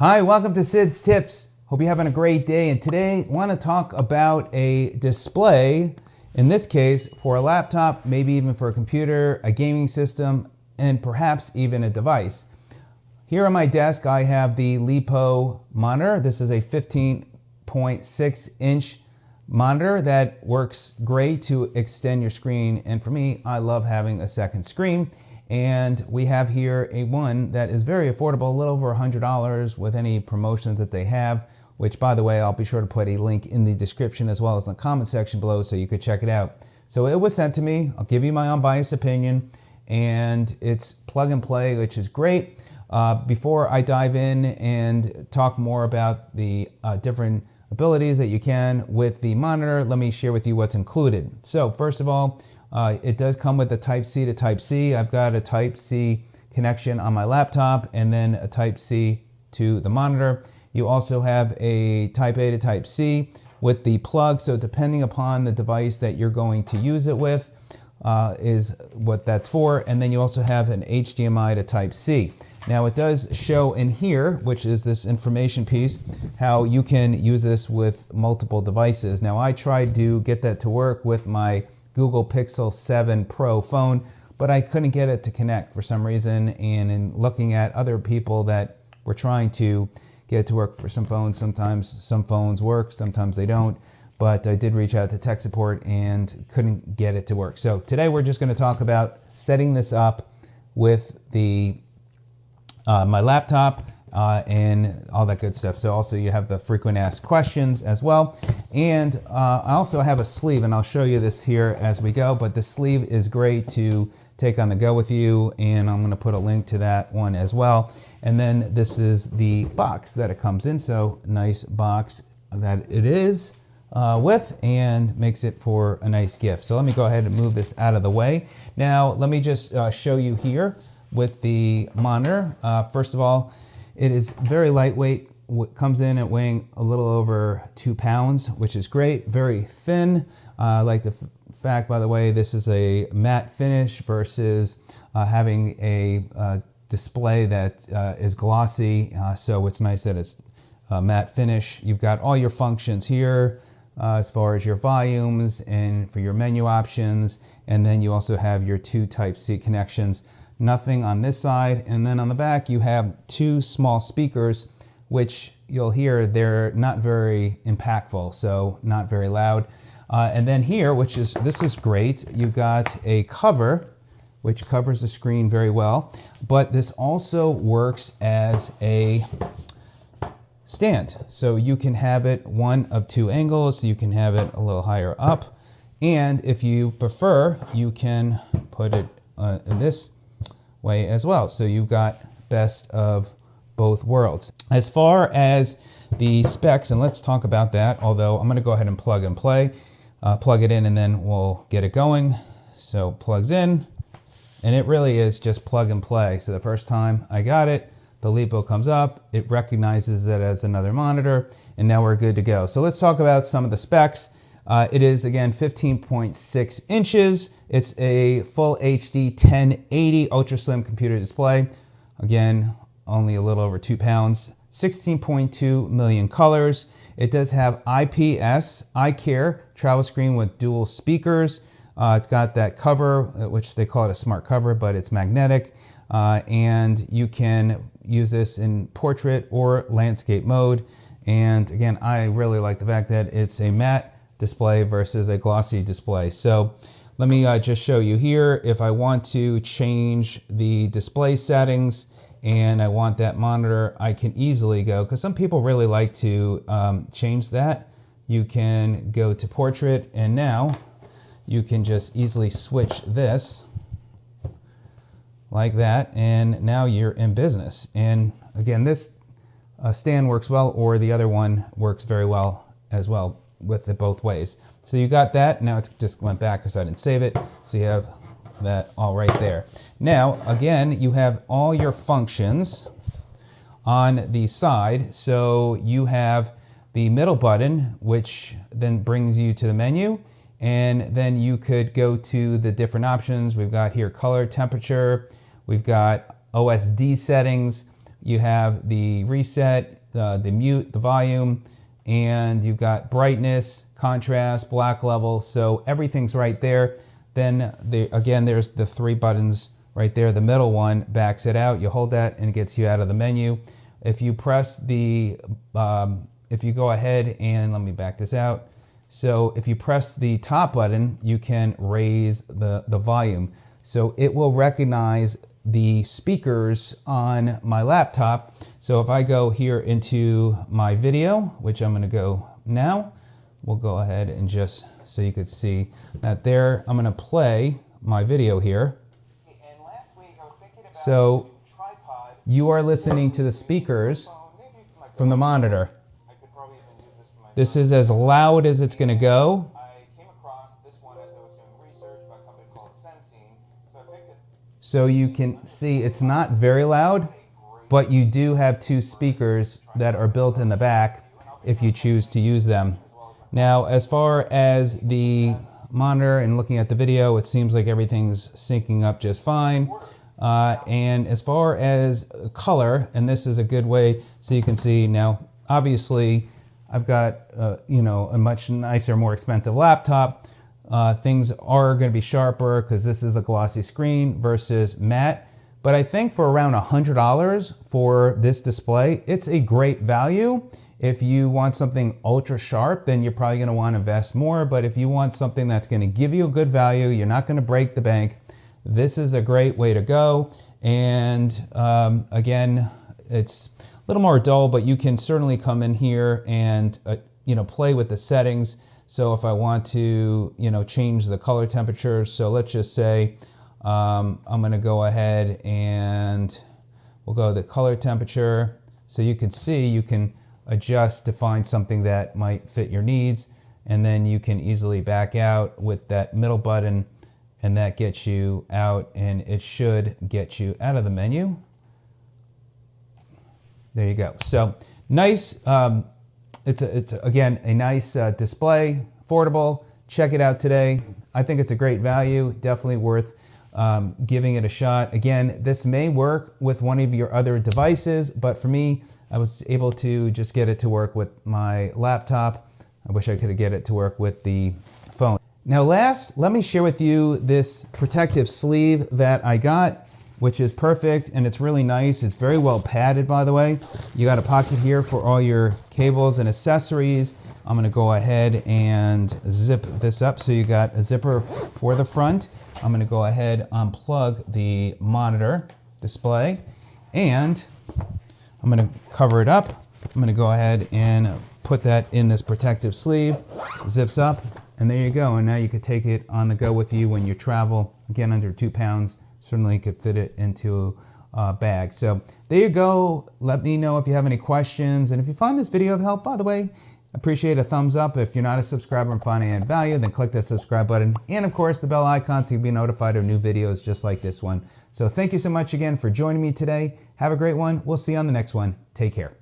Hi, welcome to Sid's Tips. Hope you're having a great day. And today I want to talk about a display, in this case for a laptop, maybe even for a computer, a gaming system, and perhaps even a device. Here on my desk I have the Lepow monitor. This is a 15.6 inch monitor that works great to extend your screen. And for me, I love having a second screen. And we have here a one that is very affordable, a little over $100 with any promotions that they have, which, by the way, I'll be sure to put a link in the description as well as in the comment section below so you could check it out. So it was sent to me. I'll give you my unbiased opinion, and it's plug and play, which is great. Before I dive in and talk more about the different abilities that you can with the monitor, let me share with you what's included. So first of all, it does come with a Type-C to Type-C. I've got a Type-C connection on my laptop and then a Type-C to the monitor. You also have a Type-A to Type-C with the plug. So depending upon the device that you're going to use it with is what that's for. And then you also have an HDMI to Type-C. Now it does show in here, which is this information piece, how you can use this with multiple devices. Now I tried to get that to work with my Google Pixel 7 Pro phone, but I couldn't get it to connect for some reason. And in looking at other people that were trying to get it to work for some phones, sometimes some phones work, sometimes they don't. But I did reach out to tech support and couldn't get it to work. So today we're just going to talk about setting this up with the my laptop and all that good stuff. So also you have the frequent asked questions as well. And I also have a sleeve, and I'll show you this here as we go, but the sleeve is great to take on the go with you, and I'm going to put a link to that one as well. And then this is the box that it comes in. So nice box that it is with, and makes it for a nice gift. So let me go ahead and move this out of the way. Now let me just show you here with the monitor. First of all, it is very lightweight. Comes in at weighing a little over 2 pounds, which is great. Very thin. I like the fact, by the way, this is a matte finish versus having a display that is glossy. So it's nice that it's matte finish. You've got all your functions here as far as your volumes and for your menu options. And then you also have your 2 Type-C connections. Nothing on this side. And then on the back, you have 2 small speakers, which you'll hear they're not very impactful, so not very loud. And then here, this is great, you've got a cover, which covers the screen very well, but this also works as a stand. So you can have it one of 2 angles, so you can have it a little higher up. And if you prefer, you can put it in this way as well. So you've got best of both worlds. As far as the specs, and let's talk about that, although I'm going to go ahead and plug and play. Plug it in and then we'll get it going. So plugs in, and it really is just plug and play. So the first time I got it, the Lepow comes up, it recognizes it as another monitor, and now we're good to go. So let's talk about some of the specs. It is, again, 15.6 inches. It's a full HD 1080 ultra slim computer display. Again, only a little over 2 pounds, 16.2 million colors. It does have IPS, eye care, travel screen with dual speakers. It's got that cover, which they call it a smart cover, but it's magnetic. And you can use this in portrait or landscape mode. And again, I really like the fact that it's a matte display versus a glossy display. So let me just show you here. If I want to change the display settings and I want that monitor, I can easily go, because some people really like to change that. You can go to portrait, and now you can just easily switch this like that, and now you're in business. And again, this stand works well, or the other one works very well as well with it both ways. So you got that. Now it just went back because I didn't save it. So you have that all right there. Now, again, you have all your functions on the side. So you have the middle button, which then brings you to the menu. And then you could go to the different options. We've got here color, temperature. We've got OSD settings. You have the reset, the mute, the volume, and you've got brightness, contrast, black level. So everything's right there. Then again, there's the 3 buttons right there. The middle one backs it out. You hold that and it gets you out of the menu. If you press the, if you go ahead and let me back this out. So if you press the top button, you can raise the volume. So it will recognize the speakers on my laptop. So if I go here into my video, which I'm gonna go now, we'll go ahead and just, so you could see that there, I'm gonna play my video here. So you are listening to the speakers from the monitor. This is as loud as it's gonna go. So you can see it's not very loud, but you do have 2 speakers that are built in the back if you choose to use them. Now, as far as the monitor and looking at the video, it seems like everything's syncing up just fine. And as far as color, and this is a good way so you can see now, obviously I've got you know, a much nicer, more expensive laptop. Things are going to be sharper because this is a glossy screen versus matte. But I think for around $100 for this display, it's a great value. If you want something ultra sharp, then you're probably going to want to invest more. But if you want something that's going to give you a good value, you're not going to break the bank, this is a great way to go. And again, it's a little more dull, but you can certainly come in here and you know, play with the settings. So if I want to, you know, change the color temperature, so let's just say I'm going to go ahead and we'll go to the color temperature. So you can see you can adjust to find something that might fit your needs, and then you can easily back out with that middle button, and that gets you out, and it should get you out of the menu. There you go. So nice. It's again a nice display, affordable. Check it out today. I think it's a great value, definitely worth giving it a shot. Again, this may work with one of your other devices, but for me, I was able to just get it to work with my laptop. I wish I could get it to work with the phone. Now last, let me share with you this protective sleeve that I got, which is perfect, and it's really nice. It's very well padded, by the way. You got a pocket here for all your cables and accessories. I'm gonna go ahead and zip this up so you got a zipper for the front. I'm gonna go ahead, unplug the monitor display, and I'm gonna cover it up. I'm gonna go ahead and put that in this protective sleeve, zips up, and there you go. And now you could take it on the go with you when you travel. Again, under 2 pounds. Certainly could fit it into a bag. So there you go. Let me know if you have any questions. And if you find this video of help, by the way, appreciate a thumbs up. If you're not a subscriber and find any value, then click that subscribe button. And of course, the bell icon so you'll be notified of new videos just like this one. So thank you so much again for joining me today. Have a great one. We'll see you on the next one. Take care.